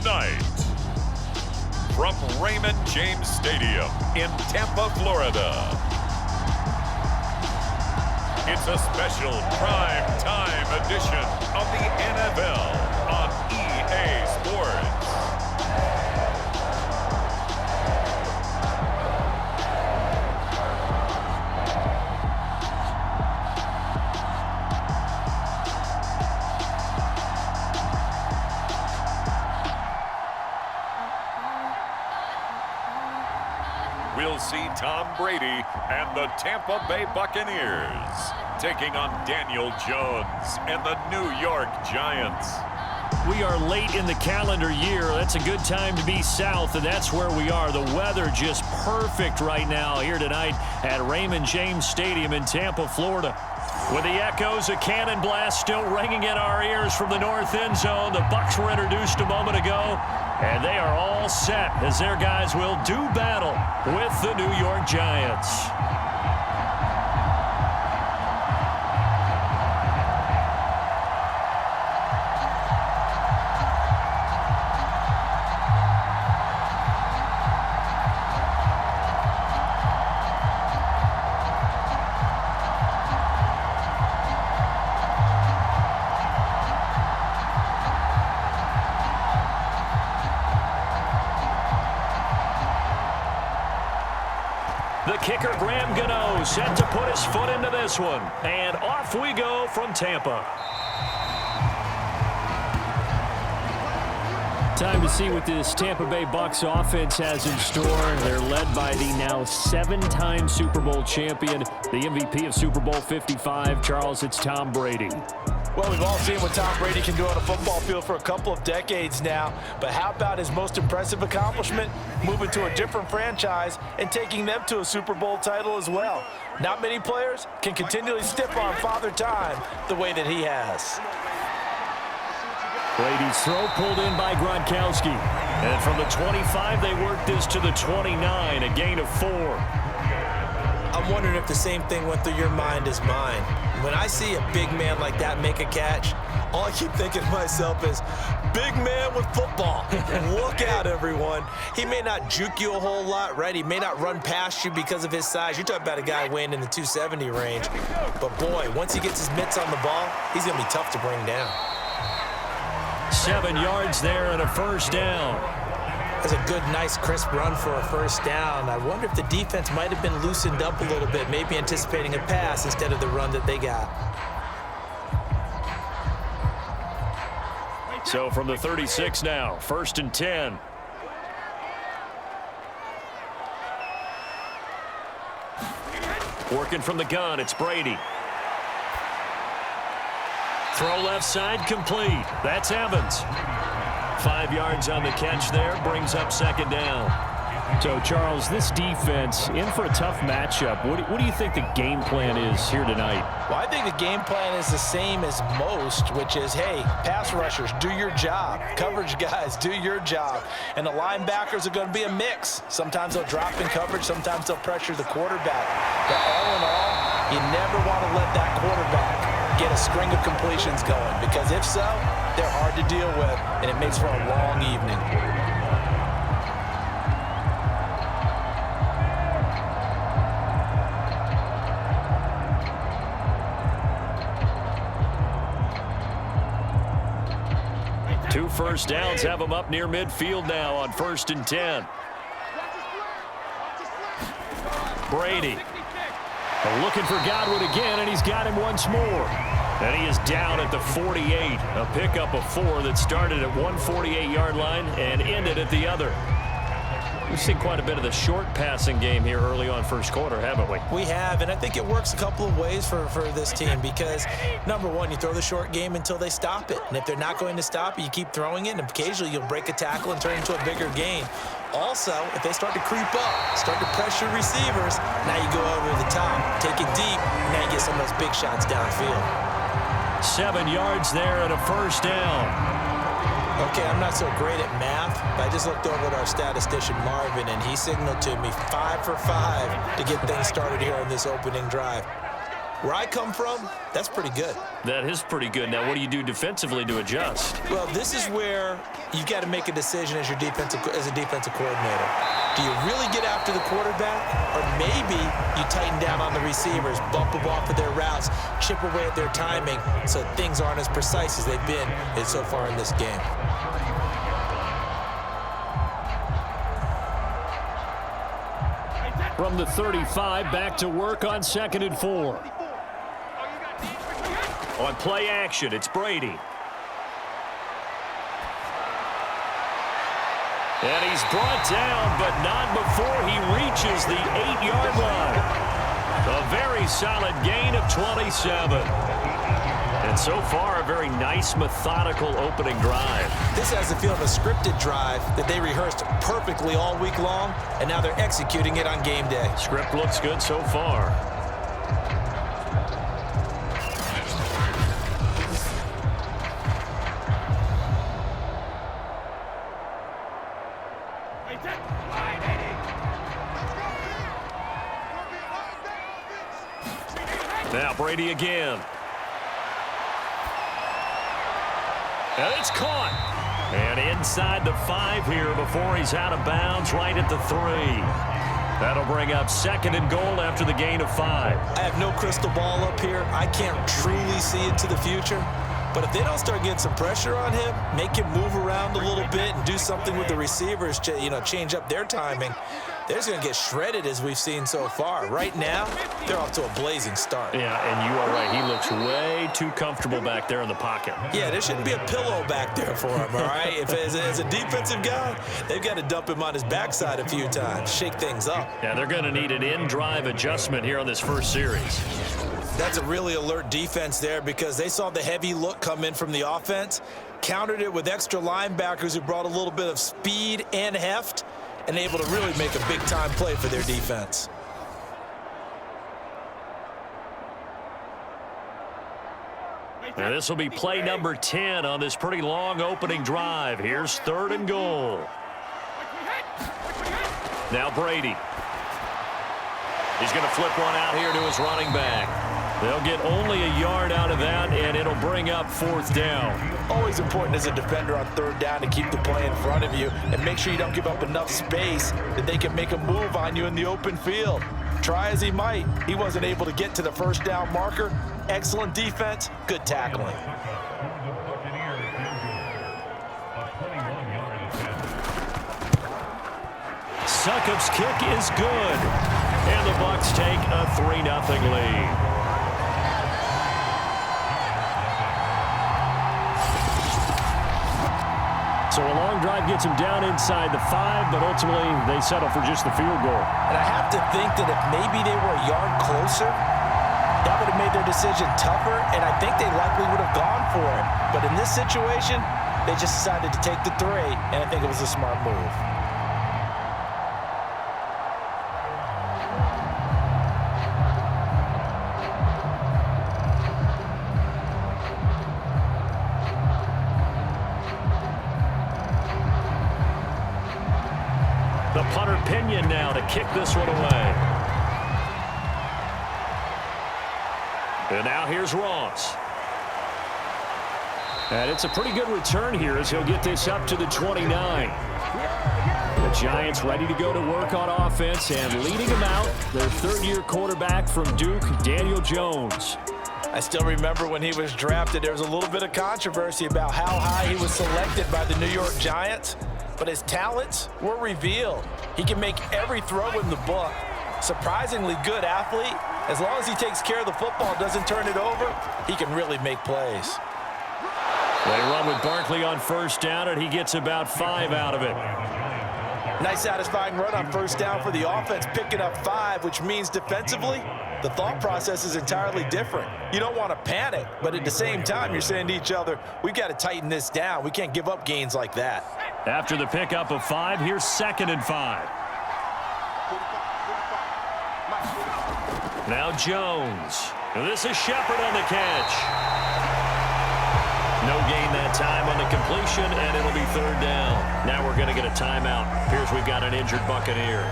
Tonight, from Raymond James Stadium in Tampa, Florida, it's a special prime time edition of the NFL on EA Sports. We'll see Tom Brady and the Tampa Bay Buccaneers taking on Daniel Jones and the New York Giants. We are late in the calendar year. That's a good time to be south, and that's where we are. The weather just perfect right now here tonight at Raymond James Stadium in Tampa, Florida. With the echoes of cannon blast still ringing in our ears from the north end zone, the Bucs were introduced a moment ago, and they are all set as their guys will do battle with the New York Giants. The kicker, Graham Gano, set to put his foot into this one. And off we go from Tampa. Time to see what this Tampa Bay Bucs offense has in store. They're led by the now 7-time Super Bowl champion, the MVP of Super Bowl 55. Charles, it's Tom Brady. Well, we've all seen what Tom Brady can do on a football field for a couple of decades now. But how about his most impressive accomplishment? Moving to a different franchise and taking them to a Super Bowl title as well. Not many players can continually step on Father Time the way that he has. Brady's throw pulled in by Gronkowski. And from the 25, they work this to the 29, a gain of 4. I'm wondering if the same thing went through your mind as mine. When I see a big man like that make a catch, all I keep thinking to myself is, big man with football. Look out, everyone. He may not juke you a whole lot, right? He may not run past you because of his size. You're talking about a guy weighing in the 270 range. But, boy, once he gets his mitts on the ball, he's going to be tough to bring down. 7 yards there and a first down. That's a good, nice, crisp run for a first down. I wonder if the defense might have been loosened up a little bit, maybe anticipating a pass instead of the run that they got. So from the 36 now, 1st and 10. Working from the gun, it's Brady. Throw left side, complete. That's Evans. 5 yards on the catch there, brings up 2nd down. So, Charles, this defense, in for a tough matchup. What do you think the game plan is here tonight? Well, I think the game plan is the same as most, which is, hey, pass rushers, do your job. Coverage guys, do your job. And the linebackers are going to be a mix. Sometimes they'll drop in coverage. Sometimes they'll pressure the quarterback. But all in all, you never want to let that quarterback get a string of completions going, because if so, they're hard to deal with, and it makes for a long evening. Two first downs have them up near midfield now on 1st and 10. Brady looking for Godwin again, and he's got him once more. And he is down at the 48. A pickup of 4 that started at one 48-yard line and ended at the other. We've seen quite a bit of the short passing game here early on first quarter, haven't we? We have, and I think it works a couple of ways for this team because, number one, you throw the short game until they stop it. And if they're not going to stop it, you keep throwing it, and occasionally you'll break a tackle and turn it into a bigger gain. Also, if they start to creep up, start to pressure receivers, now you go over the top, take it deep, now you get some of those big shots downfield. 7 yards there and a first down. Okay, I'm not so great at math, but I just looked over at our statistician, Marvin, and he signaled to me 5 for 5 to get things started here on this opening drive. Where I come from, that's pretty good. That is pretty good. Now, what do you do defensively to adjust? Well, this is where you've got to make a decision as a defensive coordinator. Do you really get after the quarterback, or maybe you tighten down on the receivers, bump them off of their routes, chip away at their timing so things aren't as precise as they've been so far in this game? From the 35, back to work on 2nd and 4. On play action, it's Brady. And he's brought down, but not before he reaches the 8-yard line. A very solid gain of 27. And so far, a very nice, methodical opening drive. This has the feel of a scripted drive that they rehearsed perfectly all week long, and now they're executing it on game day. Script looks good so far. Now Brady again. And it's caught. And inside the 5 here before he's out of bounds, right at the 3. That'll bring up 2nd and goal after the gain of 5. I have no crystal ball up here. I can't truly see into the future. But if they don't start getting some pressure on him, make him move around a little bit and do something with the receivers, change up their timing, they're just going to get shredded as we've seen so far. Right now, they're off to a blazing start. Yeah, and you are right. He looks way too comfortable back there in the pocket. Yeah, there shouldn't be a pillow back there for him, all right? If as a defensive guy, they've got to dump him on his backside a few times, shake things up. Yeah, they're going to need an in-drive adjustment here on this first series. That's a really alert defense there because they saw the heavy look come in from the offense, countered it with extra linebackers who brought a little bit of speed and heft, and able to really make a big-time play for their defense. Now this will be play number 10 on this pretty long opening drive. Here's 3rd and goal. Now Brady. He's going to flip one out here to his running back. They'll get only a yard out of that, and it'll bring up 4th down. Always important as a defender on 3rd down to keep the play in front of you and make sure you don't give up enough space that they can make a move on you in the open field. Try as he might, he wasn't able to get to the 1st down marker. Excellent defense, good tackling. Succop's kick is good, and the Bucs take a 3-0 lead. So a long drive gets him down inside the 5, but ultimately they settle for just the field goal. And I have to think that if maybe they were a yard closer, that would have made their decision tougher, and I think they likely would have gone for it. But in this situation, they just decided to take the 3, and I think it was a smart move. The punter Pinion now to kick this one away. And now here's Ross. And it's a pretty good return here as he'll get this up to the 29. The Giants ready to go to work on offense, and leading them out, their 3rd-year quarterback from Duke, Daniel Jones. I still remember when he was drafted, there was a little bit of controversy about how high he was selected by the New York Giants. But his talents were revealed. He can make every throw in the book. Surprisingly good athlete. As long as he takes care of the football, doesn't turn it over, he can really make plays. They run with Barkley on 1st down, and he gets about 5 out of it. Nice satisfying run on 1st down for the offense, picking up 5, which means defensively, the thought process is entirely different. You don't want to panic, but at the same time, you're saying to each other, we've got to tighten this down. We can't give up gains like that. After the pickup of 5, here's 2nd and 5. Now Jones. This is Shepard on the catch. No gain that time on the completion, and it'll be 3rd down. Now we're going to get a timeout. Here's we've got an injured Buccaneer.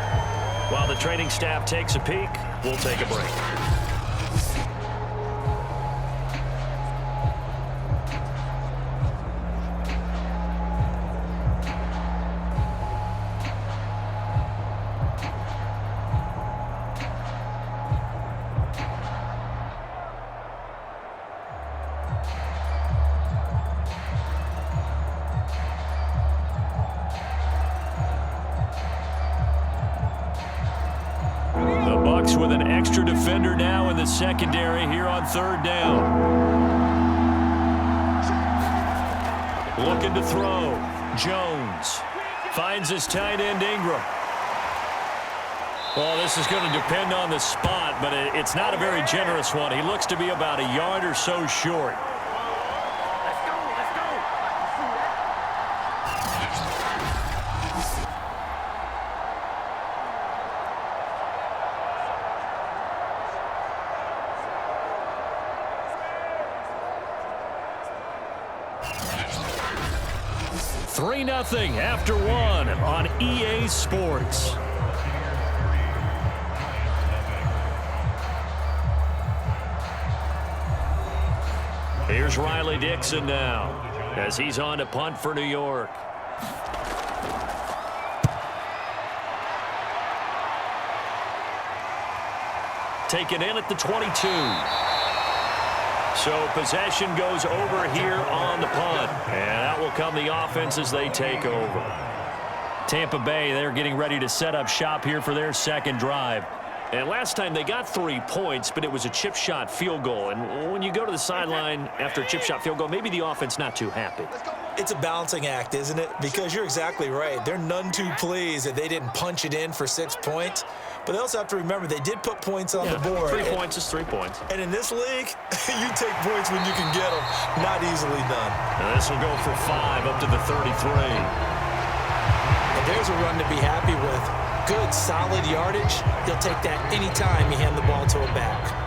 While the training staff takes a peek, we'll take a break. The Bucs with an extra defender now in the secondary here on third down. Looking to throw. Jones finds his tight end Ingram. Well, this is going to depend on the spot, but it's not a very generous one. He looks to be about a yard or so short. Nothing after one on EA Sports. Here's Riley Dixon now as he's on to punt for New York. Taken in at the 22. So possession goes over here on the punt. And out will come the offense as they take over. Tampa Bay, they're getting ready to set up shop here for their second drive. And last time they got 3 points, but it was a chip shot field goal. And when you go to the sideline after a chip shot field goal, maybe the offense not too happy. It's a balancing act, isn't it? Because you're exactly right. They're none too pleased that they didn't punch it in for 6 points. But they also have to remember they did put points on the board. 3 points is 3 points. And in this league, you take points when you can get them. Not easily done. And this will go for 5 up to the 33. And there's a run to be happy with. Good, solid yardage. He'll take that anytime you hand the ball to a back.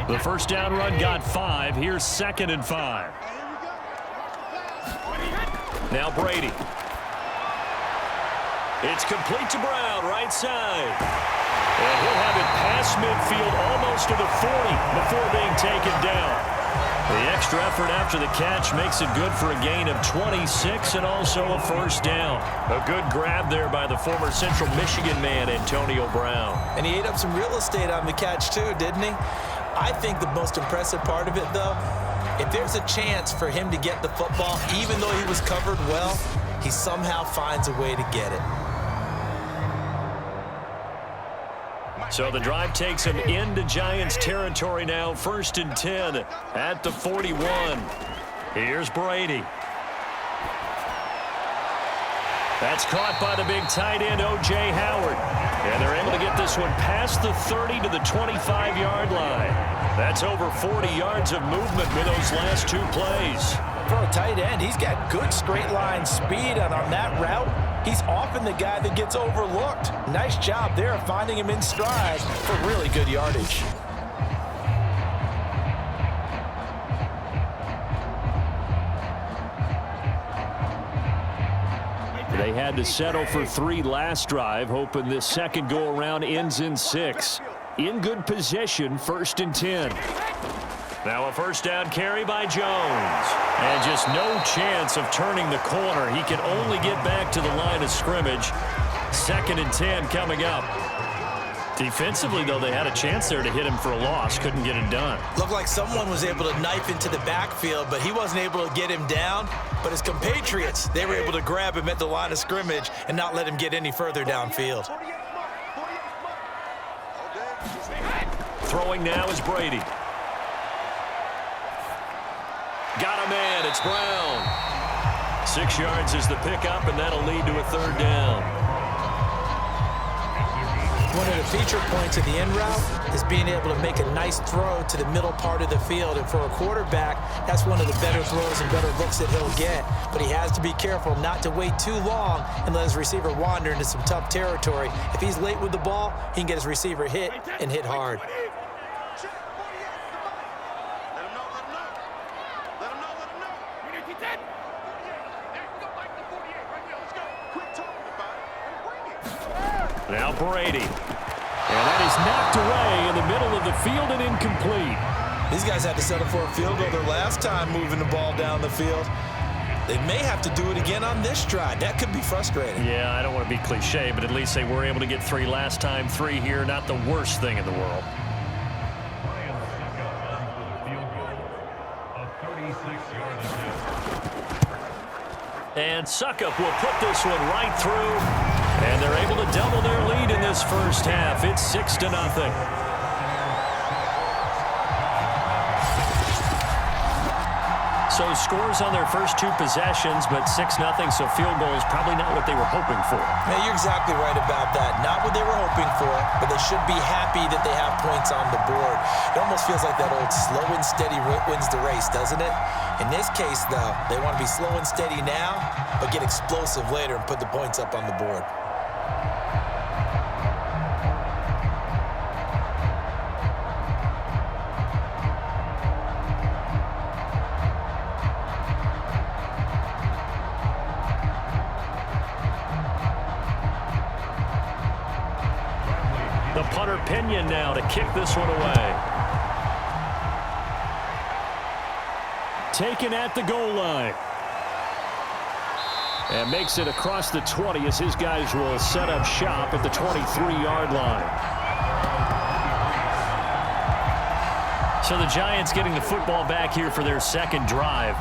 The first down run got 5. Here's 2nd and 5. Now Brady. It's complete to Brown, right side. And he'll have it past midfield almost to the 40 before being taken down. The extra effort after the catch makes it good for a gain of 26 and also a first down. A good grab there by the former Central Michigan man, Antonio Brown. And he ate up some real estate on the catch too, didn't he? I think the most impressive part of it, though, if there's a chance for him to get the football, even though he was covered well, he somehow finds a way to get it. So the drive takes him into Giants territory now. 1st and 10 at the 41. Here's Brady. That's caught by the big tight end, O.J. Howard. And they're able to get this one past the 30 to the 25-yard line. That's over 40 yards of movement with those last 2 plays. For a tight end, he's got good straight line speed, and on that route, he's often the guy that gets overlooked. Nice job there of finding him in stride for really good yardage. They had to settle for 3 last drive, hoping this second go-around ends in 6. In good position, 1st and 10. Now a first down carry by Jones. And just no chance of turning the corner. He can only get back to the line of scrimmage. 2nd and 10 coming up. Defensively, though, they had a chance there to hit him for a loss. Couldn't get it done. Looked like someone was able to knife into the backfield, but he wasn't able to get him down. But his compatriots, they were able to grab him at the line of scrimmage and not let him get any further downfield. Throwing now is Brady. Got a man. It's Brown. 6 yards is the pickup, and that'll lead to a 3rd down. One of the feature points of the in route is being able to make a nice throw to the middle part of the field. And for a quarterback, that's one of the better throws and better looks that he'll get. But he has to be careful not to wait too long and let his receiver wander into some tough territory. If he's late with the ball, he can get his receiver hit and hit hard. Now Brady. And that is knocked away in the middle of the field and incomplete. These guys had to settle for a field goal their last time moving the ball down the field. They may have to do it again on this drive. That could be frustrating. Yeah, I don't want to be cliche, but at least they were able to get 3 last time. 3 here, not the worst thing in the world. And Suckup will put this one right through. And they're able to double their lead in this first half. It's 6-0. So scores on their first 2 possessions, but 6-0, so field goal is probably not what they were hoping for. Man, you're exactly right about that. Not what they were hoping for, but they should be happy that they have points on the board. It almost feels like that old slow and steady wins the race, doesn't it? In this case, though, they want to be slow and steady now, but get explosive later and put the points up on the board. The punter Pinion now to kick this one away. Taken at the goal line. And makes it across the 20 as his guys will set up shop at the 23-yard line. So the Giants getting the football back here for their second drive.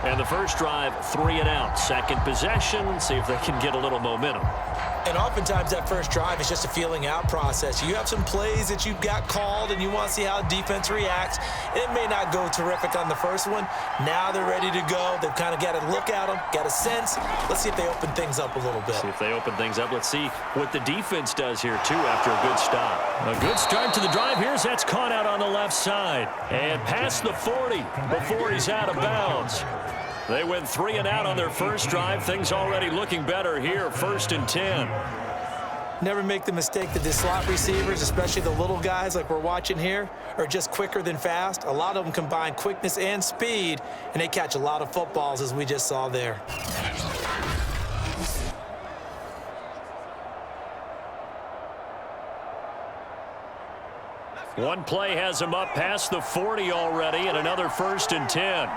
And the first drive, 3 and out. Second possession, see if they can get a little momentum. And oftentimes that first drive is just a feeling out process. You have some plays that you've got called and you want to see how defense reacts. It may not go terrific on the first one. Now they're ready to go. They've kind of got to look at them, got a sense. Let's see if they open things up a little bit. See if they open things up. Let's see what the defense does here, too, after a good stop. A good start to the drive. Here's that's caught out on the left side. And past the 40 before he's out of bounds. They went 3 and out on their first drive. Things already looking better here. 1st and 10. Never make the mistake that the slot receivers, especially the little guys like we're watching here, are just quicker than fast. A lot of them combine quickness and speed, and they catch a lot of footballs, as we just saw there. One play has him up past the 40 already, and another 1st and 10.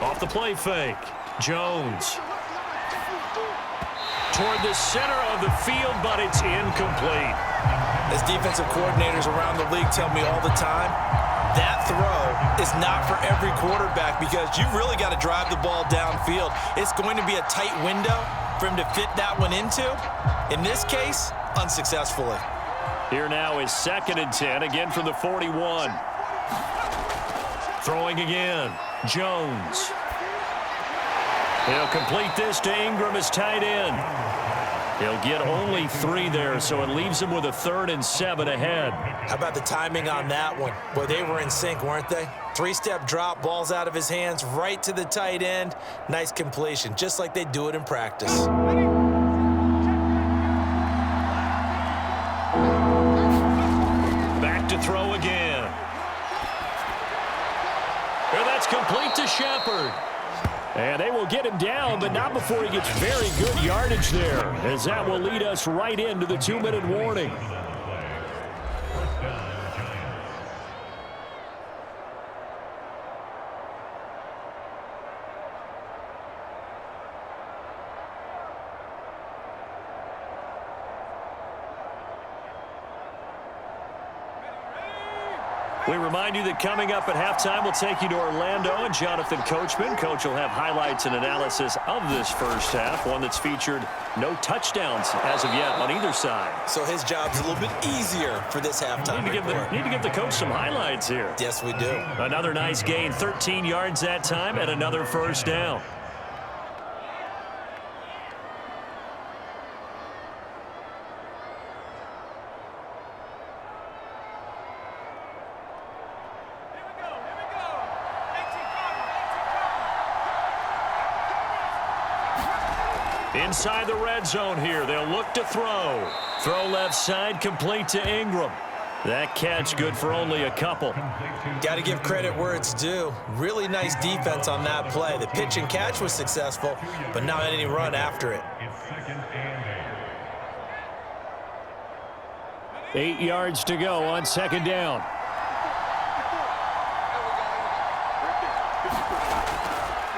Off the play fake. Jones. Toward the center of the field, but it's incomplete. As defensive coordinators around the league tell me all the time, that throw is not for every quarterback because you've really got to drive the ball downfield. It's going to be a tight window for him to fit that one into. In this case, unsuccessfully. Here now is 2nd and 10, again from the 41. Throwing again. Jones. He'll complete this to Ingram as tight end. He'll get only 3 there, so it leaves him with a 3rd and 7 ahead. How about the timing on that one? Boy, they were in sync, weren't they? 3-step drop, balls out of his hands, right to the tight end. Nice completion, just like they do it in practice. Back to throw again. And that's complete to Shepard. And they will get him down, but not before he gets very good yardage there, as that will lead us right into the 2-minute warning. We remind you that coming up at halftime, we'll take you to Orlando and Jonathan Coachman. Coach will have highlights and analysis of this first half, one that's featured no touchdowns as of yet on either side. So his job's a little bit easier for this halftime report. Need to give the coach some highlights here. Yes, we do. Another nice gain, 13 yards that time, and another first down. Inside the red zone here. They'll look to throw. Throw left side, complete to Ingram. That catch good for only a couple. Got to give credit where it's due. Really nice defense on that play. The pitch and catch was successful, but not any run after it. 8 yards to go on 2nd down.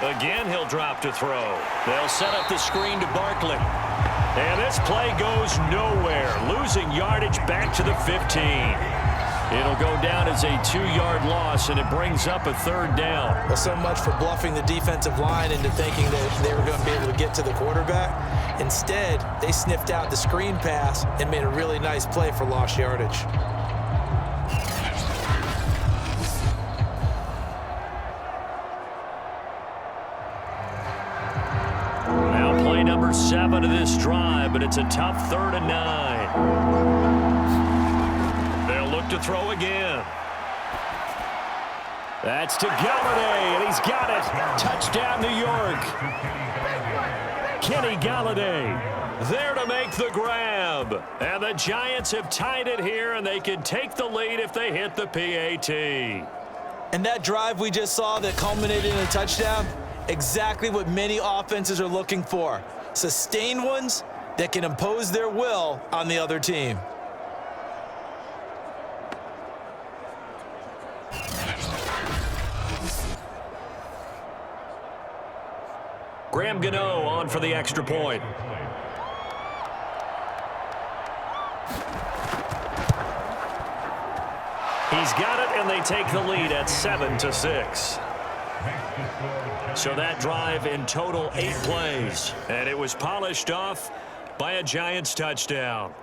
Again, he'll drop to throw. They'll set up the screen to Barkley. And this play goes nowhere, losing yardage back to the 15. It'll go down as a 2-yard loss, and it brings up a 3rd down. Well, so much for bluffing the defensive line into thinking that they were going to be able to get to the quarterback. Instead, they sniffed out the screen pass and made a really nice play for lost yardage. Now play number 7 of this drive, but it's a tough 3rd and 9. They'll look to throw again. That's to Golladay, and he's got it. Touchdown, New York. Kenny Golladay there to make the grab. And the Giants have tied it here, and they can take the lead if they hit the PAT. And that drive we just saw that culminated in a touchdown, exactly what many offenses are looking for. Sustained ones that can impose their will on the other team. Graham Gano on for the extra point. He's got it, and they take the lead at 7-6. So that drive in total 8 plays, and it was polished off by a Giants touchdown.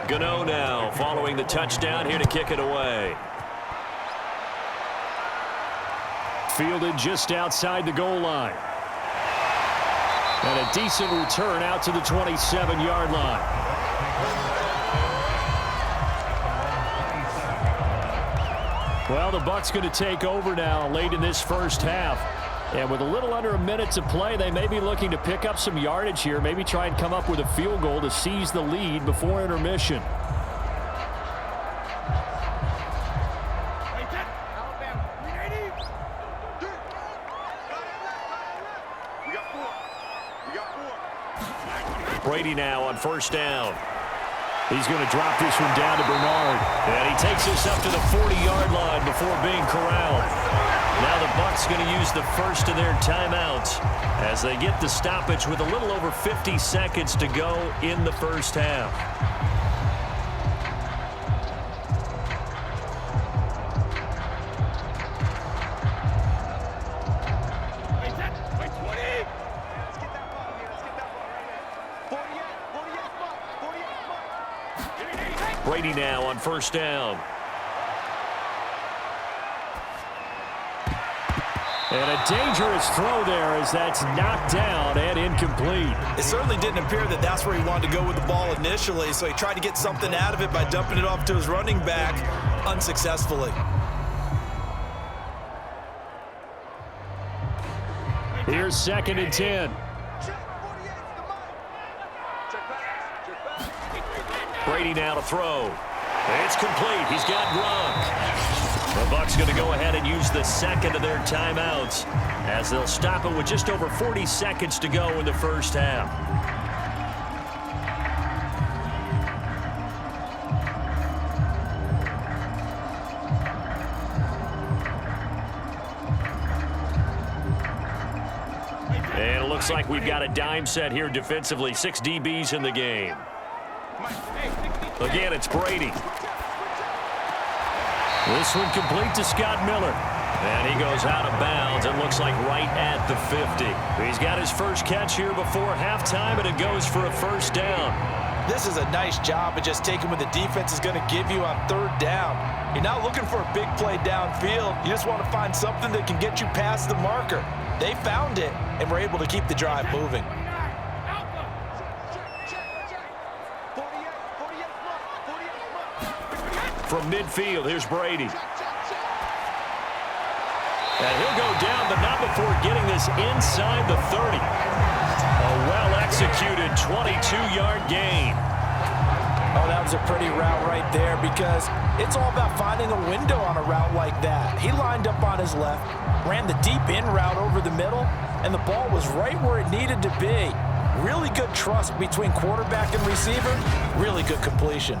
Gano now following the touchdown here to kick it away. Fielded just outside the goal line. And a decent return out to the 27-yard line. Well, the Bucs going to take over now late in this first half. And with a little under a minute to play, they may be looking to pick up some yardage here, maybe try and come up with a field goal to seize the lead before intermission. Brady now on first down. He's going to drop this one down to Bernard. And he takes this up to the 40-yard line before being corralled. Now the Bucs going to use the first of their timeouts as they get the stoppage with a little over 50 seconds to go in the first half. Brady now on first down. And a dangerous throw there as that's knocked down and incomplete. It certainly didn't appear that that's where he wanted to go with the ball initially, so he tried to get something out of it by dumping it off to his running back unsuccessfully. Here's 2nd and 10. Brady now to throw. It's complete. He's got Gronk. The Bucs going to go ahead and use the second of their timeouts as they'll stop it with just over 40 seconds to go in the first half. And it looks like we've got a dime set here defensively. 6 DBs in the game. Again, it's Brady. This one complete to Scott Miller. And he goes out of bounds. It looks like right at the 50. He's got his first catch here before halftime, and it goes for a first down. This is a nice job of just taking what the defense is going to give you on 3rd down. You're not looking for a big play downfield. You just want to find something that can get you past the marker. They found it and were able to keep the drive moving. From midfield, here's Brady. And he'll go down, but not before getting this inside the 30. A well-executed 22-yard gain. Oh, that was a pretty route right there because it's all about finding a window on a route like that. He lined up on his left, ran the deep in route over the middle, and the ball was right where it needed to be. Really good trust between quarterback and receiver. Really good completion.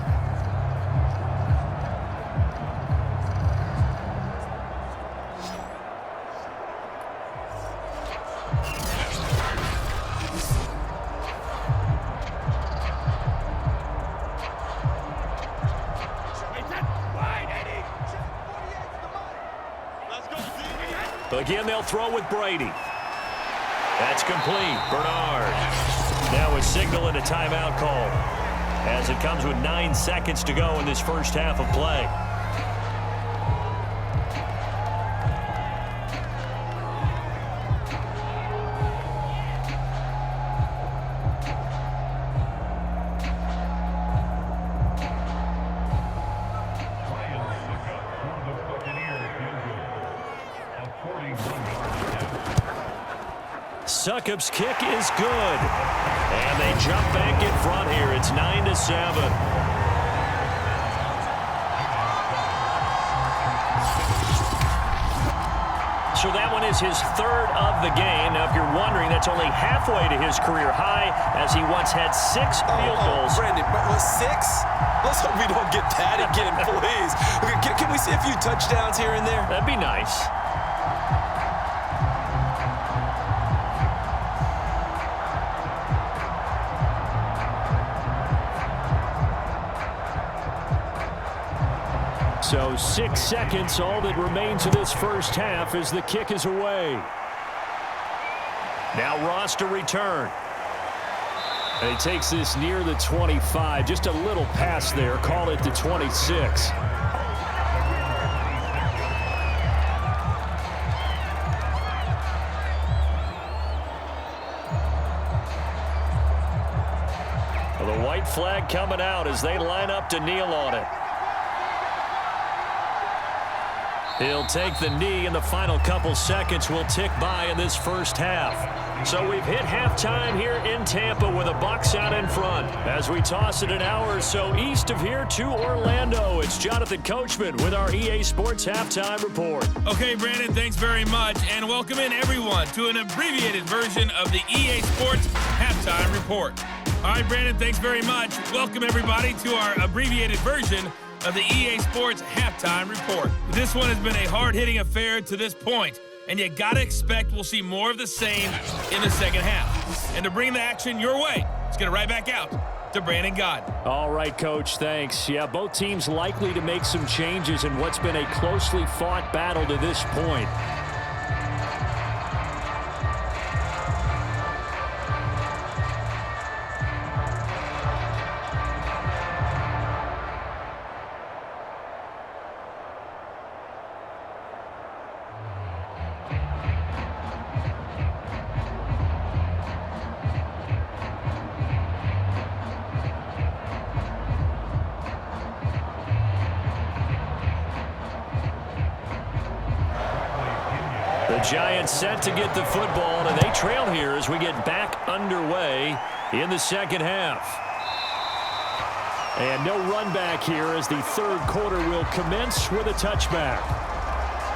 Again, they'll throw with Brady. That's complete. Bernard. Now a signal and a timeout call as it comes with 9 seconds to go in this first half of play. Succop's kick is good. And they jump back in front here. It's 9-7. So that one is his third of the game. Now, if you're wondering, that's only halfway to his career high as he once had 6 field goals. Brandon, 6? Let's hope we don't get that again, please. Can we see a few touchdowns here and there? That'd be nice. So 6 seconds, all that remains of this first half as the kick is away. Now Ross to return. And he takes this near the 25. Just a little pass there. Call it the 26. Well, the white flag coming out as they line up to kneel on it. He'll take the knee, and the final couple seconds will tick by in this first half. So we've hit halftime here in Tampa with the Bucs out in front. As we toss it an hour or so east of here to Orlando, it's Jonathan Coachman with our EA Sports Halftime Report. Okay, Brandon, thanks very much, and welcome in everyone to an abbreviated version of the EA Sports Halftime Report. All right, Brandon, thanks very much. Welcome everybody to our abbreviated version of the EA Sports Halftime Report. This one has been a hard-hitting affair to this point, and you gotta expect we'll see more of the same in the second half. And to bring the action your way, let's get it right back out to Brandon Godden. All right, Coach, thanks. Yeah, both teams likely to make some changes in what's been a closely fought battle to this point. The Giants set to get the football, and they trail here as we get back underway in the second half. And no run back here as the third quarter will commence with a touchback.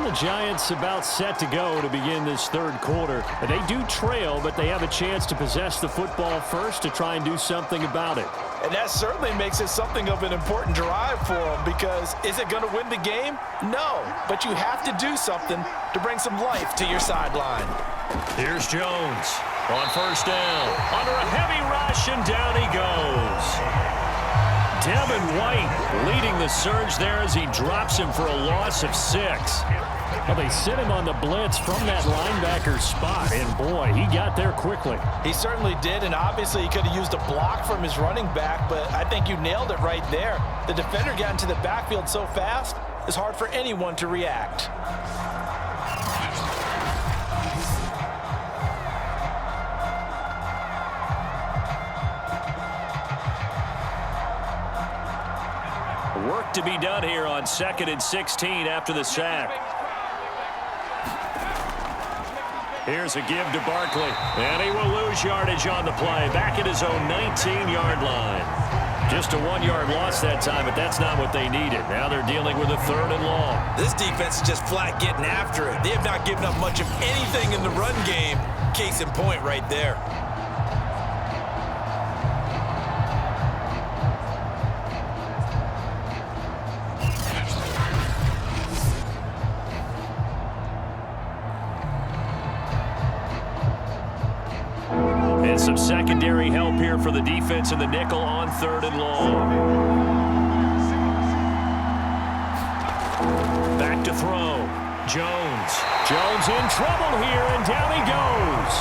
The Giants about set to go to begin this third quarter. They do trail, but they have a chance to possess the football first to try and do something about it. And that certainly makes it something of an important drive for them because is it going to win the game? No, but you have to do something to bring some life to your sideline. Here's Jones on first down. Under a heavy rush, and down he goes. Devin White leading the surge there as he drops him for a loss of 6. Well, they sit him on the blitz from that linebacker spot, and boy, he got there quickly. He certainly did, and obviously he could have used a block from his running back, but I think you nailed it right there. The defender got into the backfield so fast, it's hard for anyone to react. Work to be done here on 2nd and 16 after the sack. Here's a give to Barkley, and he will lose yardage on the play, back at his own 19-yard line. Just a 1-yard loss that time, but that's not what they needed. Now they're dealing with a 3rd and long. This defense is just flat getting after it. They have not given up much of anything in the run game. Case in point right there. And some secondary help here for the defense in the nickel on 3rd and long. Back to throw. Jones. Jones in trouble here, and down he goes.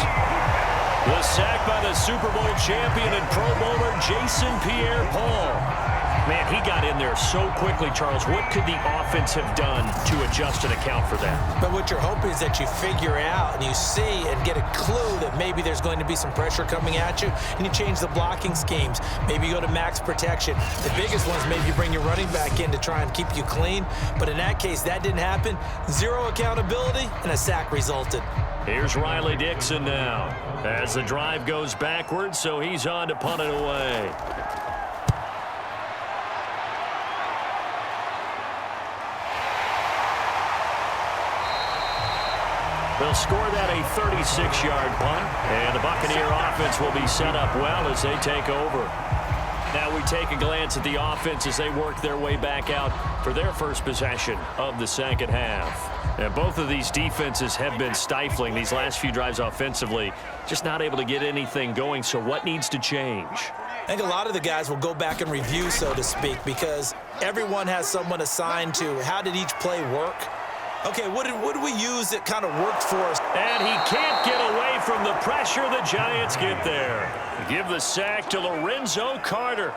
The sack by the Super Bowl champion and Pro Bowler Jason Pierre-Paul. Man, he got in there so quickly, Charles. What could the offense have done to adjust and account for that? But what you're hoping is that you figure out and you see and get a clue that maybe there's going to be some pressure coming at you, and you change the blocking schemes. Maybe you go to max protection. The biggest ones, maybe you bring your running back in to try and keep you clean. But in that case, that didn't happen. 0 accountability, and a sack resulted. Here's Riley Dixon now as the drive goes backwards, so he's on to punt it away. They'll score that a 36-yard punt, and the Buccaneer offense will be set up well as they take over. Now we take a glance at the offense as they work their way back out for their first possession of the second half. And both of these defenses have been stifling these last few drives offensively, just not able to get anything going. So what needs to change? I think a lot of the guys will go back and review, so to speak, because everyone has someone assigned to how did each play work. Okay, what did we use that kind of worked for us? And he can't get away from the pressure. The Giants get there. Give the sack to Lorenzo Carter.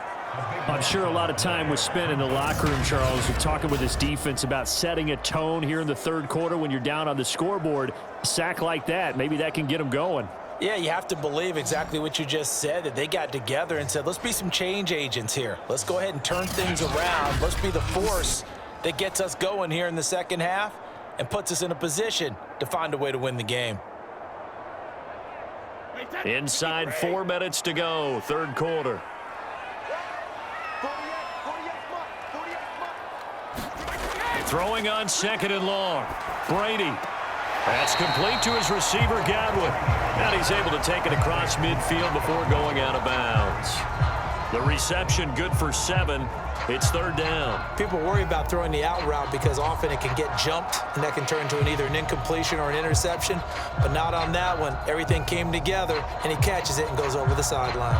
I'm sure a lot of time was spent in the locker room, Charles, talking with his defense about setting a tone here in the 3rd quarter when you're down on the scoreboard. A sack like that, maybe that can get them going. Yeah, you have to believe exactly what you just said, that they got together and said, let's be some change agents here. Let's go ahead and turn things around. Let's be the force that gets us going here in the second half and puts us in a position to find a way to win the game. Inside 4 minutes to go, 3rd quarter. Throwing on 2nd and long. Brady. That's complete to his receiver, Godwin. And he's able to take it across midfield before going out of bounds. The reception good for 7. It's 3rd down. People worry about throwing the out route because often it can get jumped, and that can turn into either an incompletion or an interception. But not on that one. Everything came together, and he catches it and goes over the sideline.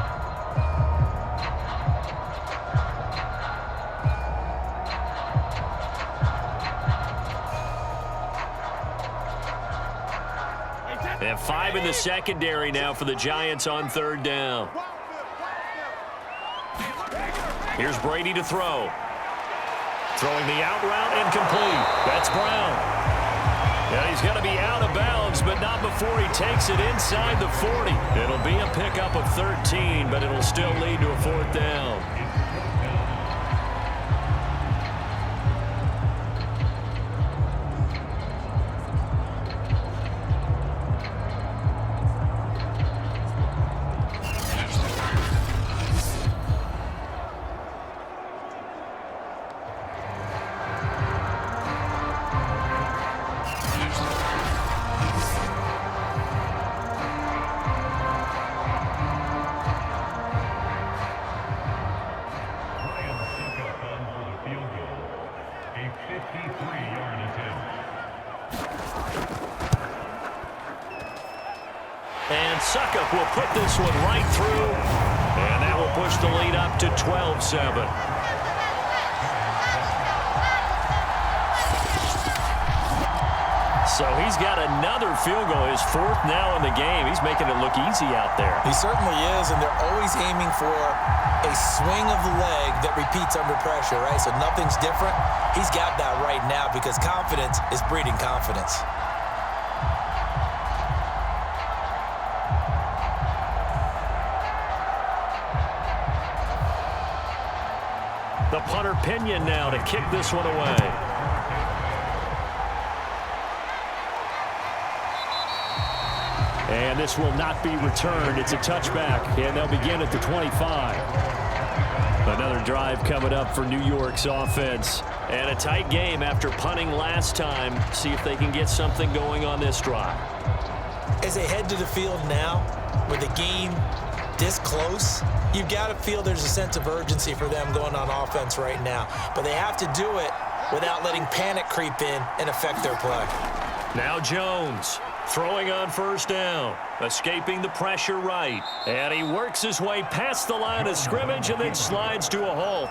And 5 in the secondary now for the Giants on 3rd down. Here's Brady to throw. Throwing the out route incomplete. That's Brown. Yeah, he's got to be out of bounds, but not before he takes it inside the 40. It'll be a pickup of 13, but it'll still lead to a 4th down. And Suckup will put this one right through, and that will push the lead up to 12-7. So he's got another field goal, his 4th now in the game. He's making it look easy out there. He certainly is, and they're always aiming for a swing of the leg that repeats under pressure, right? So nothing's different. He's got that right now because confidence is breeding confidence. The punter Pinion now to kick this one away. And this will not be returned. It's a touchback, and they'll begin at the 25. Another drive coming up for New York's offense. And a tight game after punting last time. See if they can get something going on this drive. As they head to the field now, with the game this close, you've got to feel there's a sense of urgency for them going on offense right now. But they have to do it without letting panic creep in and affect their play. Now Jones throwing on first down, escaping the pressure right. And he works his way past the line of scrimmage and then slides to a halt.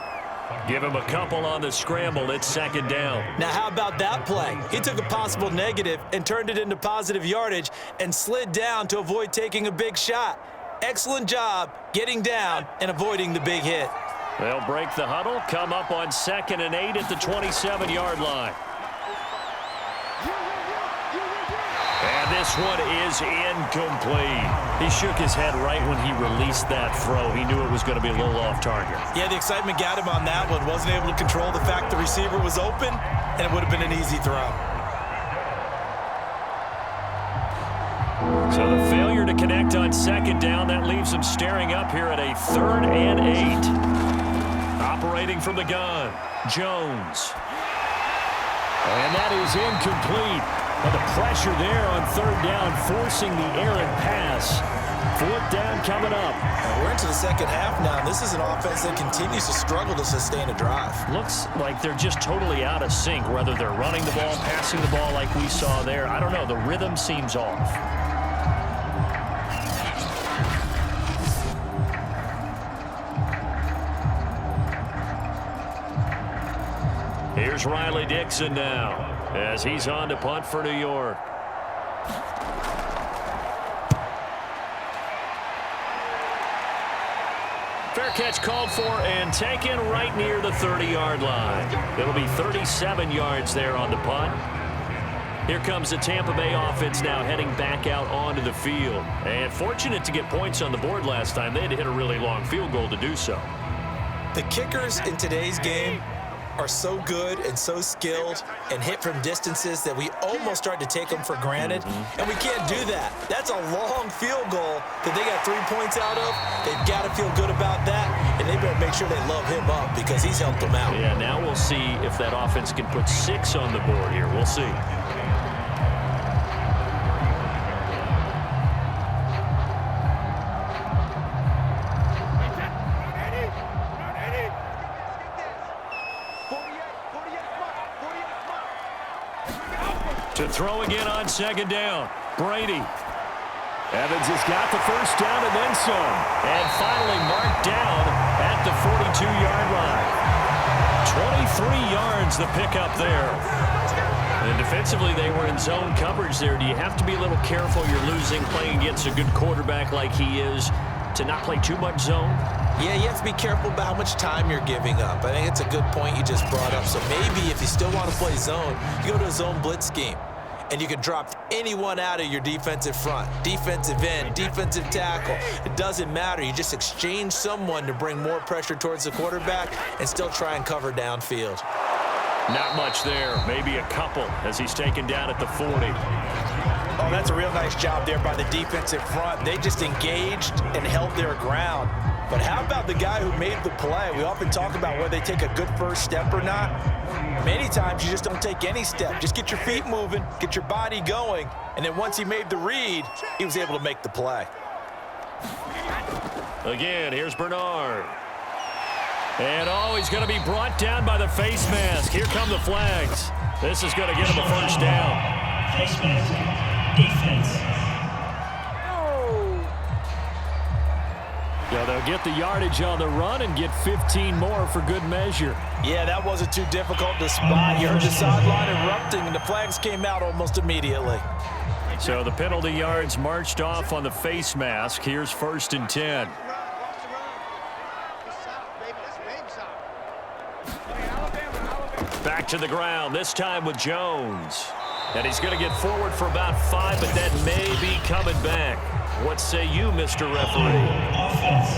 Give him a couple on the scramble. It's second down. Now, how about that play? He took a possible negative and turned it into positive yardage and slid down to avoid taking a big shot. Excellent job getting down and avoiding the big hit. They'll break the huddle, come up on 2nd and 8 at the 27-yard line. And this one is incomplete. He shook his head right when he released that throw. He knew it was going to be a little off target. Yeah, the excitement got him on that one. Wasn't able to control the fact the receiver was open, and it would have been an easy throw. So the failure to connect on 2nd down, that leaves him staring up here at a 3rd and 8. Operating from the gun, Jones. And that is incomplete. But the pressure there on 3rd down, forcing the errant pass. 4th down coming up. We're into the second half now, and this is an offense that continues to struggle to sustain a drive. Looks like they're just totally out of sync, whether they're running the ball, passing the ball like we saw there. I don't know. The rhythm seems off. Here's Riley Dixon now, as he's on to punt for New York. Fair catch called for and taken right near the 30-yard line. It'll be 37 yards there on the punt. Here comes the Tampa Bay offense now heading back out onto the field. And fortunate to get points on the board last time. They had to hit a really long field goal to do so. The kickers in today's game are so good and so skilled and hit from distances that we almost start to take them for granted, and we can't do that. That's a long field goal that they got 3 points out of. They've got to feel good about that, and they better make sure they love him up because he's helped them out. Yeah, now we'll see if that offense can put 6 on the board here. We'll see. To throw again on 2nd down, Brady. Evans has got the first down and then some. And finally marked down at the 42-yard line. 23 yards the pickup there. And defensively, they were in zone coverage there. Do you have to be a little careful? You're losing, playing against a good quarterback like he is, to not play too much zone? Yeah, you have to be careful about how much time you're giving up. I think it's a good point you just brought up. So maybe if you still want to play zone, you go to a zone blitz scheme. And you can drop anyone out of your defensive front, defensive end, defensive tackle. It doesn't matter. You just exchange someone to bring more pressure towards the quarterback and still try and cover downfield. Not much there. Maybe a couple as he's taken down at the 40. Oh, that's a real nice job there by the defensive front. They just engaged and held their ground. But how about the guy who made the play? We often talk about whether they take a good first step or not. Many times you just don't take any step. Just get your feet moving, get your body going, and then once he made the read, he was able to make the play. Again, here's Bernard. And he's going to be brought down by the face mask. Here come the flags. This is going to get him a first down. Face mask, defense. Yeah, they'll get the yardage on the run and get 15 more for good measure. Yeah, that wasn't too difficult to spot. You heard the sideline erupting, and the flags came out almost immediately. So the penalty yards marched off on the face mask. Here's 1st and 10. Back to the ground, this time with Jones. And he's going to get forward for about 5, but that may be coming back. What say you, Mr. Referee? Offense.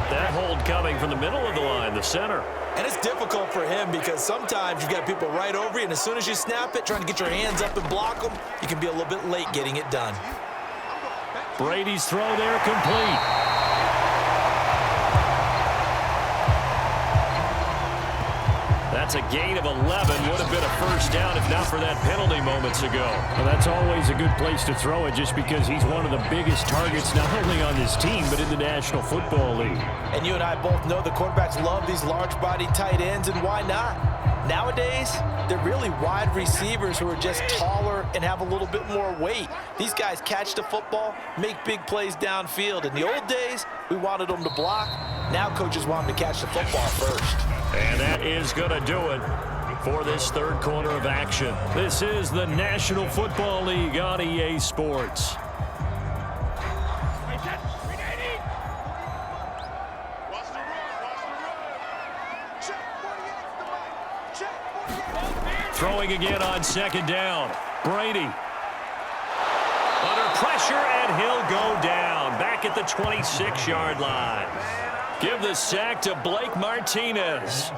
That hold coming from the middle of the line, the center. And it's difficult for him because sometimes you've got people right over you, and as soon as you snap it, trying to get your hands up and block them, you can be a little bit late getting it done. Brady's throw there complete. That's a gain of 11. Would have been a first down if not for that penalty moments ago. Well, that's always a good place to throw it just because he's one of the biggest targets not only on this team but in the National Football League. And you and I both know the quarterbacks love these large-body tight ends, and why not? Nowadays, they're really wide receivers who are just taller and have a little bit more weight. These guys catch the football, make big plays downfield. In the old days, we wanted them to block. Now coaches want them to catch the football first. And that is going to do it for this third quarter of action. This is the National Football League on EA Sports. Throwing again on second down. Brady. Under pressure, and he'll go down. Back at the 26-yard line. Give the sack to Blake Martinez.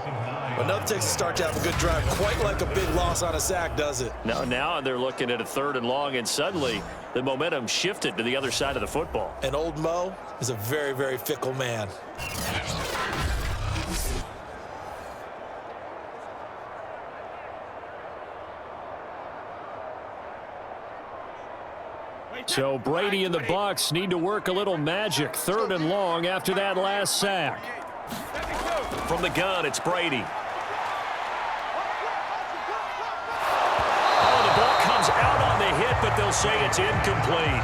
Well, nothing takes a start to have a good drive quite like a big loss on a sack, does it? Now they're looking at a 3rd and long, and suddenly the momentum shifted to the other side of the football. And old Mo is a very, very fickle man. So Brady and the Bucs need to work a little magic. 3rd and long after that last sack. From the gun, it's Brady. Oh, the ball comes out on the hit, but they'll say it's incomplete.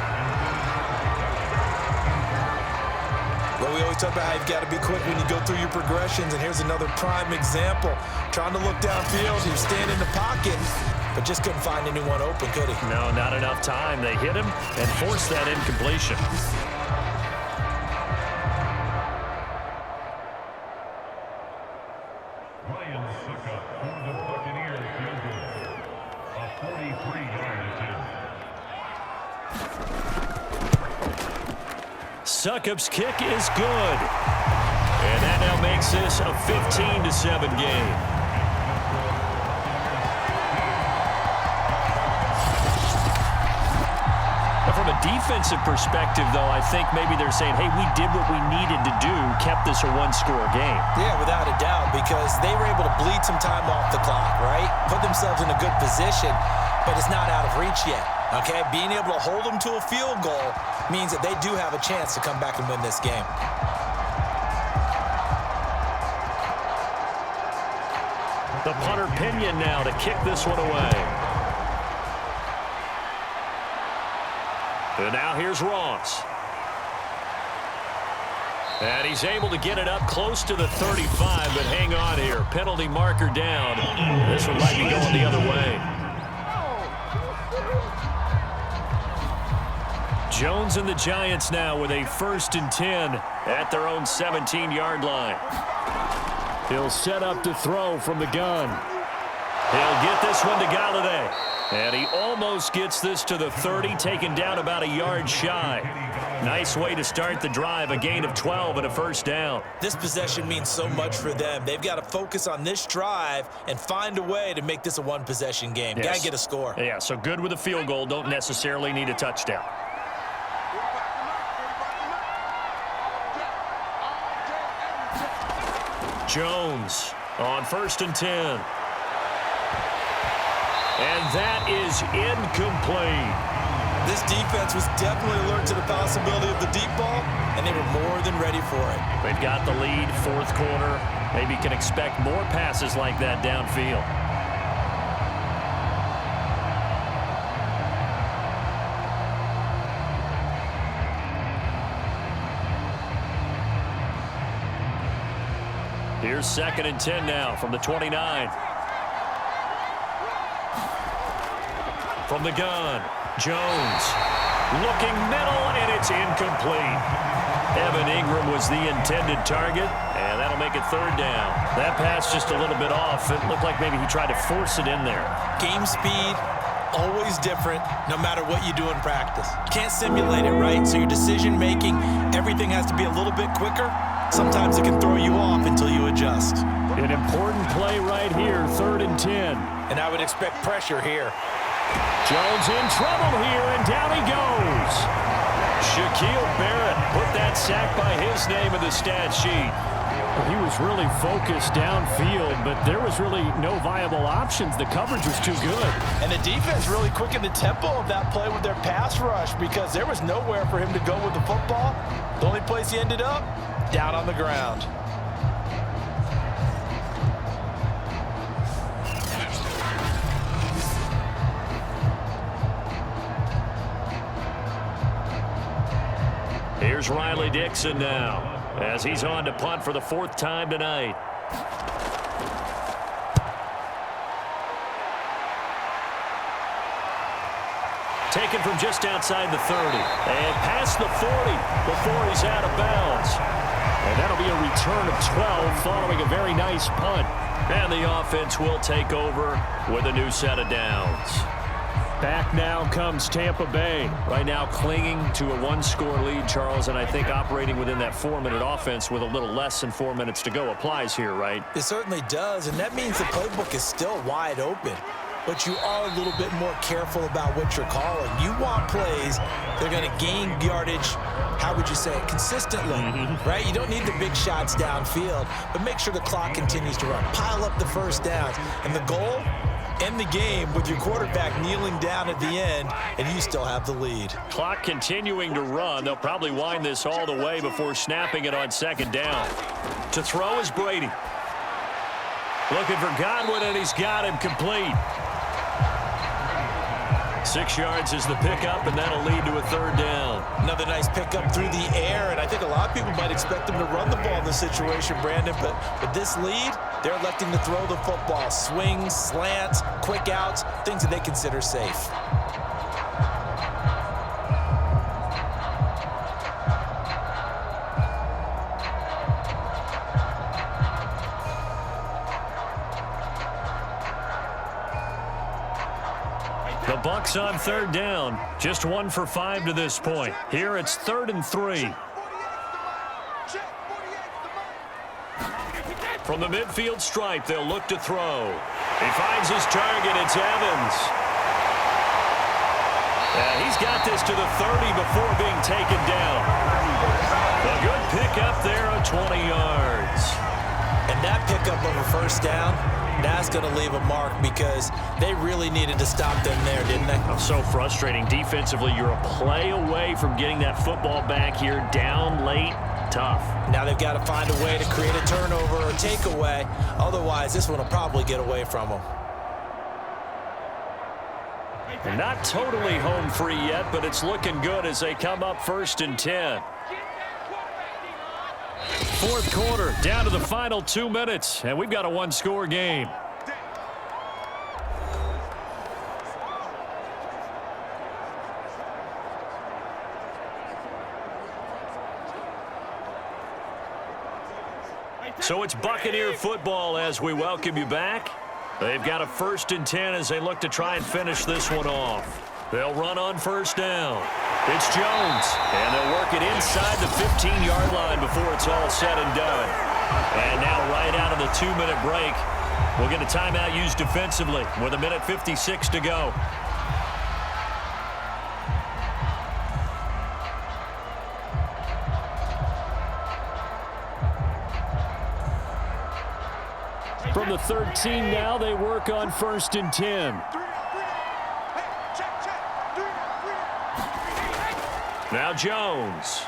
Well, we always talk about how you've got to be quick when you go through your progressions, and here's another prime example. Trying to look downfield, he was standing in the pocket, but just couldn't find anyone open, could he? No, not enough time. They hit him and forced that incompletion. For the Buccaneers, a 43-yard attempt. Succop's kick is good. And that now makes this a 15-7 game. From a defensive perspective, though, I think maybe they're saying, hey, we did what we needed to do, kept this a one-score game. Yeah, without a doubt, because they were able to bleed some time off the clock, right? Put themselves in a good position, but it's not out of reach yet, okay? Being able to hold them to a field goal means that they do have a chance to come back and win this game. The punter Pinion now to kick this one away. And now here's Ross. And he's able to get it up close to the 35, but hang on here. Penalty marker down. This one might be going the other way. Jones and the Giants now with a 1st and 10 at their own 17-yard line. He'll set up to throw from the gun. He'll get this one to Golladay. And he almost gets this to the 30, taken down about a yard shy. Nice way to start the drive, a gain of 12 and a first down. This possession means so much for them. They've got to focus on this drive and find a way to make this a one-possession game. Yes. Got to get a score. Yeah, so good with a field goal. Don't necessarily need a touchdown. Jones on 1st and 10. And that is incomplete. This defense was definitely alert to the possibility of the deep ball, and they were more than ready for it. They've got the lead, 4th quarter. Maybe can expect more passes like that downfield. Here's 2nd and 10 now from the 29. From the gun, Jones looking middle, and it's incomplete. Evan Ingram was the intended target, and that'll make it 3rd down. That pass just a little bit off. It looked like maybe he tried to force it in there. Game speed, always different, no matter what you do in practice. You can't simulate it, right? So your decision-making, everything has to be a little bit quicker. Sometimes it can throw you off until you adjust. An important play right here, 3rd and 10. And I would expect pressure here. Jones in trouble here, and down he goes. Shaquille Barrett put that sack by his name in the stat sheet. He was really focused downfield, but there was really no viable options. The coverage was too good. And the defense really quickened the tempo of that play with their pass rush because there was nowhere for him to go with the football. The only place he ended up, down on the ground. Here's Riley Dixon now, as he's on to punt for the 4th time tonight. Taken from just outside the 30 and past the 40 before he's out of bounds. And that'll be a return of 12 following a very nice punt. And the offense will take over with a new set of downs. Back now comes Tampa Bay. Right now clinging to a 1-score lead, Charles, and I think operating within that 4-minute offense with a little less than 4 minutes to go applies here, right? It certainly does, and that means the playbook is still wide open. But you are a little bit more careful about what you're calling. You want plays that are going to gain yardage, how would you say it, consistently, right? You don't need the big shots downfield, but make sure the clock continues to run. Pile up the first downs. And the goal, end the game with your quarterback kneeling down at the end, and you still have the lead. Clock continuing to run. They'll probably wind this all the way before snapping it on 2nd down. To throw is Brady. Looking for Godwin, and he's got him complete. 6 yards is the pickup, and that'll lead to a 3rd down. Another nice pickup through the air, and I think a lot of people might expect him to run the ball in this situation, Brandon, but with this lead, they're electing to throw the football. Swings, slants, quick outs, things that they consider safe. The Bucs on 3rd down. Just 1 for 5 to this point. Here it's 3rd and 3. From the midfield stripe, they'll look to throw. He finds his target. It's Evans. And he's got this to the 30 before being taken down. A good pickup there of 20 yards. And that pickup of a 1st down, that's going to leave a mark because they really needed to stop them there, didn't they? Oh, so frustrating. Defensively, you're a play away from getting that football back here. Down late, tough. Now they've got to find a way to create a turnover or takeaway. Otherwise, this one will probably get away from them. They're not totally home free yet, but it's looking good as they come up 1st and 10. 4th quarter, down to the final 2 minutes, and we've got a 1-score game. So it's Buccaneer football as we welcome you back. They've got a 1st and 10 as they look to try and finish this one off. They'll run on 1st down. It's Jones, and they'll work it inside the 15-yard line before it's all said and done. And now right out of the 2-minute break, we'll get a timeout used defensively with 1:56 to go. From the 13 now, they work on 1st and 10. Now Jones.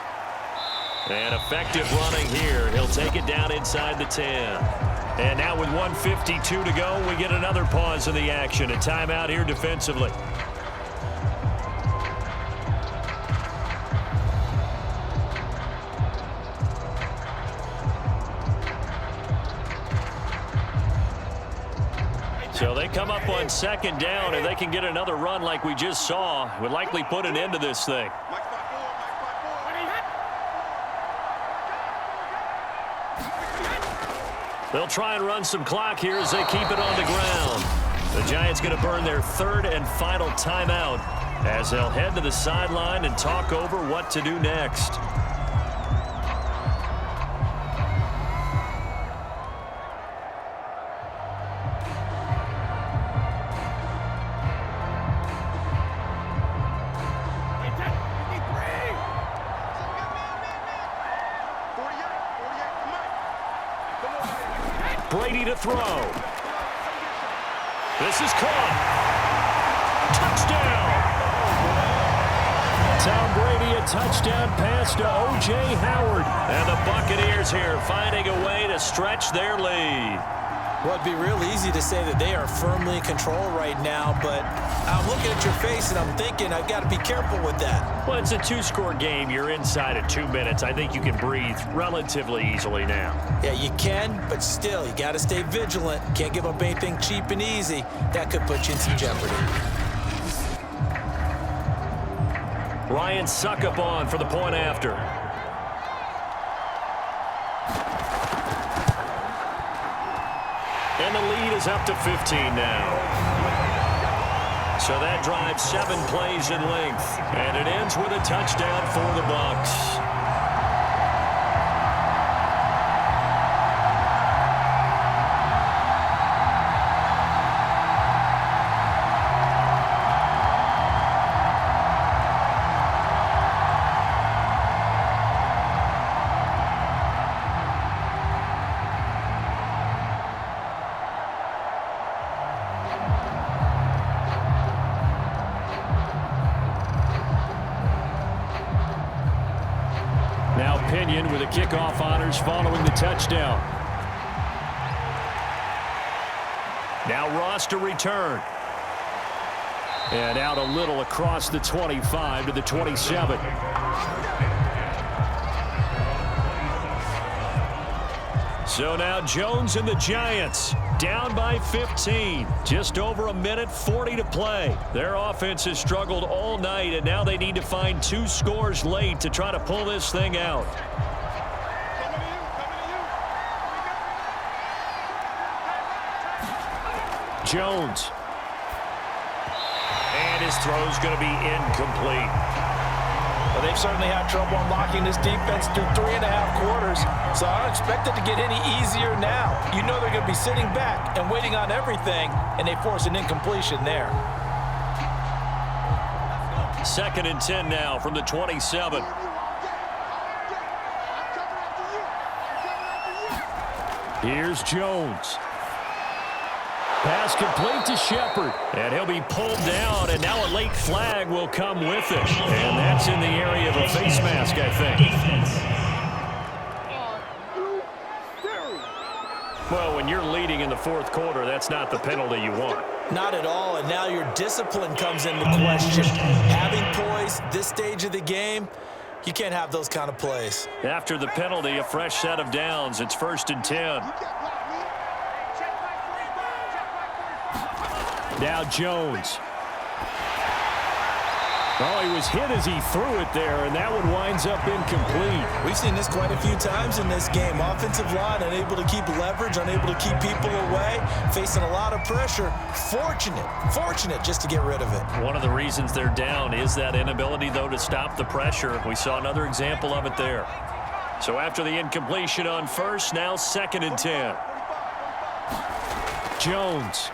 And effective running here. He'll take it down inside the 10. And now with 1:52 to go, we get another pause in the action. A timeout here defensively. So they come up on 2nd down, and they can get another run like we just saw. Would likely put an end to this thing. They'll try and run some clock here as they keep it on the ground. The Giants going to burn their 3rd and final timeout as they'll head to the sideline and talk over what to do next. Brady to throw. This is caught. Touchdown. Tom Brady, a touchdown pass to O.J. Howard. And the Buccaneers here finding a way to stretch their lead. Well, it'd be real easy to say that they are firmly in control right now, but I'm looking at your face and I'm thinking I've got to be careful with that. Well, it's a two-score game. You're inside of 2 minutes. I think you can breathe relatively easily now. Yeah, you can, but still, you got to stay vigilant. Can't give up anything cheap and easy. That could put you in some jeopardy. Ryan Suckup on for the point after. And the lead is up to 15 now. So that drives 7 plays in length. And it ends with a touchdown for the Bucs. With the kickoff honors following the touchdown. Now Ross to return. And out a little across the 25 to the 27. So now Jones and the Giants down by 15. Just over a minute 40 to play. Their offense has struggled all night, and now they need to find 2 scores late to try to pull this thing out. Jones. And his throw's going to be incomplete. Well, they've certainly had trouble unlocking this defense through 3.5 quarters, so I don't expect it to get any easier now. You know they're going to be sitting back and waiting on everything, and they force an incompletion there. 2nd and 10 now from the 27. Here's Jones. Pass complete to Shepard. And he'll be pulled down, and now a late flag will come with it. And that's in the area of a face mask, I think. Well, when you're leading in the 4th quarter, that's not the penalty you want. Not at all, and now your discipline comes into question. Having poise this stage of the game, you can't have those kind of plays. After the penalty, a fresh set of downs. It's 1st and 10. Now Jones. Oh, he was hit as he threw it there, and that one winds up incomplete. We've seen this quite a few times in this game. Offensive line unable to keep leverage, unable to keep people away, facing a lot of pressure. Fortunate just to get rid of it. One of the reasons they're down is that inability, though, to stop the pressure. We saw another example of it there. So after the incompletion on first, now 2nd and 10. Jones.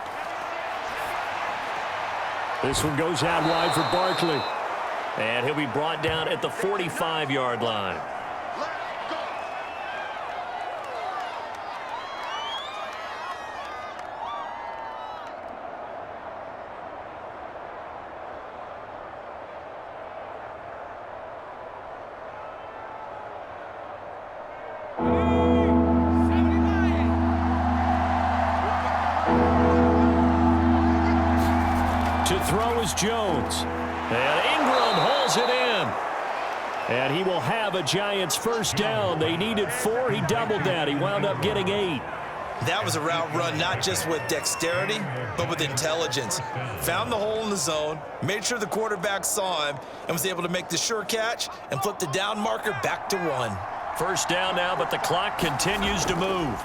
This one goes out wide for Barkley. And he'll be brought down at the 45-yard line. Jones. And Ingram hauls it in. And he will have a Giants first down. They needed 4. He doubled that. He wound up getting 8. That was a route run not just with dexterity, but with intelligence. Found the hole in the zone, made sure the quarterback saw him, and was able to make the sure catch and flip the down marker back to 1. First down now, but the clock continues to move.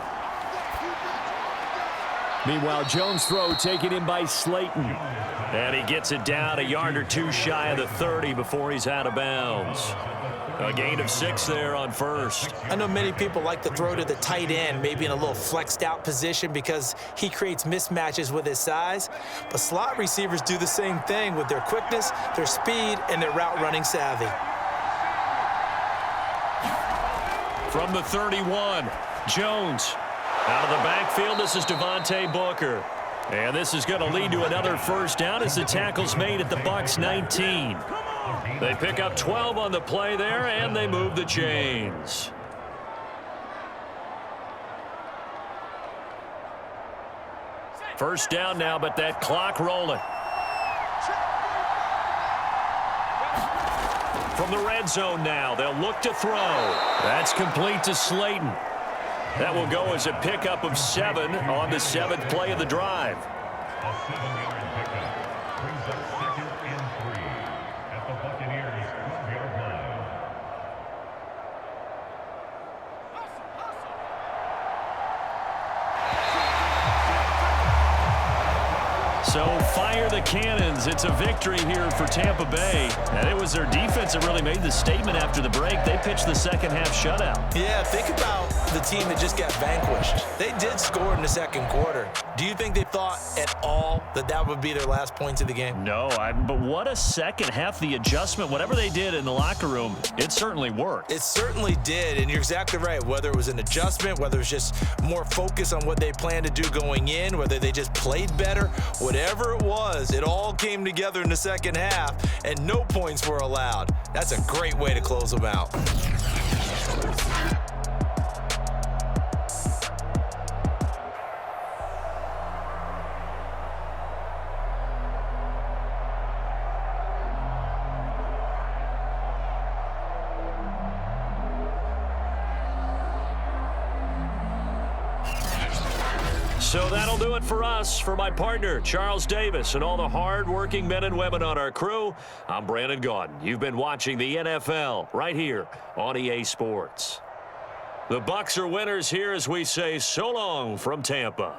Meanwhile, Jones' throw taken in by Slayton. And he gets it down a yard or 2 shy of the 30 before he's out of bounds. A gain of 6 there on first. I know many people like to throw to the tight end, maybe in a little flexed out position because he creates mismatches with his size. But slot receivers do the same thing with their quickness, their speed, and their route running savvy. From the 31, Jones. Out of the backfield, this is Devontae Booker. And this is going to lead to another first down as the tackle's made at the Bucs 19. They pick up 12 on the play there, and they move the chains. First down now, but that clock rolling. From the red zone now, they'll look to throw. That's complete to Slayton. That will go as a pickup of 7 on the 7th play of the drive. A 7-yard pickup brings up 2nd and 3 at the Buccaneers' 12-yard line. So fire the cannons. It's a victory here for Tampa Bay. And it was their defense that really made the statement after the break. They pitched the second half shutout. Yeah, think about the team that just got vanquished. They did score in the second quarter. Do you think they thought at all that that would be their last points of the game? No, but what a second half. The adjustment, whatever they did in the locker room, it certainly worked. It certainly did, and you're exactly right. Whether it was an adjustment, whether it was just more focus on what they planned to do going in, whether they just played better, whatever it was, it all came together in the second half, and no points were allowed. That's a great way to close them out. So that'll do it for us. For my partner, Charles Davis, and all the hard-working men and women on our crew, I'm Brandon Gaudin. You've been watching the NFL right here on EA Sports. The Bucs are winners here as we say so long from Tampa.